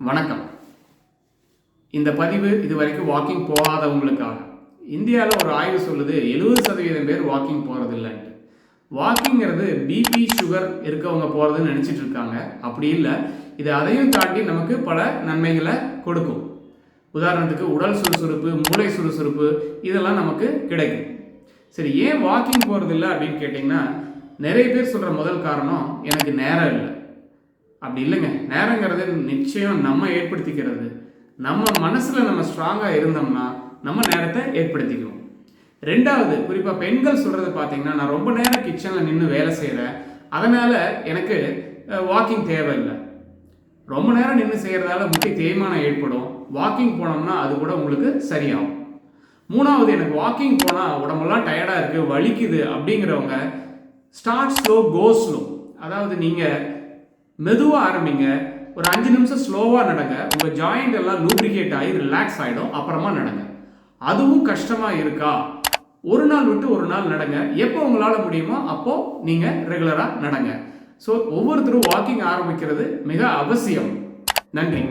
வணக்கம். இந்த பதிவு இதுவரைக்கும் வாக்கிங் போகாதவங்களுக்காக. இந்தியாவில் ஒரு ஆய்வு சொல்லுது 70% பேர் வாக்கிங் போகிறதில்லைன்ட்டு. வாக்கிங்கிறது பிபி சுகர் இருக்கவங்க போகிறதுன்னு நினச்சிட்டு இருக்காங்க. அப்படி இல்லை, இது அதையும் தாண்டி நமக்கு பல நன்மைகளை கொடுக்கும். உதாரணத்துக்கு உடல் சுறுசுறுப்பு, மூளை சுறுசுறுப்பு இதெல்லாம் நமக்கு கிடைக்கும். சரி, ஏன் வாக்கிங் போகிறதில்லை அப்படின்னு கேட்டிங்கன்னா, நிறைய பேர் சொல்கிற முதல் காரணம் எனக்கு நேரம் இல்லை. அப்படி இல்லைங்க. நேரங்கிறது நிச்சயம் நம்ம ஏற்படுத்திக்கிறது. நம்ம மனசில் நம்ம ஸ்ட்ராங்காக இருந்தோம்னா நம்ம நேரத்தை ஏற்படுத்திக்குவோம். ரெண்டாவது, குறிப்பாக பெண்கள் சொல்கிறது பார்த்தீங்கன்னா, நான் ரொம்ப நேரம் கிச்சனில் நின்று வேலை செய்கிறேன், அதனால் எனக்கு வாக்கிங் தேவையில்லை. ரொம்ப நேரம் நின்று செய்கிறதால முட்டி தேய்மானம் ஏற்படும். வாக்கிங் போனோம்னா அது கூட உங்களுக்கு சரியாகும். மூணாவது, எனக்கு வாக்கிங் போனால் உடம்பெல்லாம் டயர்டாக இருக்குது, வலிக்குது அப்படிங்கிறவங்க ஸ்டார்ட் ஸ்லோ கோ ஸ்லோ. அதாவது நீங்கள் மெதுவாக ஆரம்பிங்க. ஒரு 5 நிமிஷம் ஸ்லோவாக நடங்க. உங்கள் ஜாயிண்ட் எல்லாம் லூப்ரிகேட் ஆகி ரிலாக்ஸ் ஆகிடும். அப்புறமா நடங்க. அதுவும் கஷ்டமாக இருக்கா, ஒரு நாள் விட்டு ஒரு நாள் நடங்க. எப்போ உங்களால் முடியுமோ அப்போது நீங்கள் ரெகுலராக நடங்க. ஸோ ஒவ்வொருத்தரும் வாக்கிங் ஆரம்பிக்கிறது மிக அவசியம். நன்றி.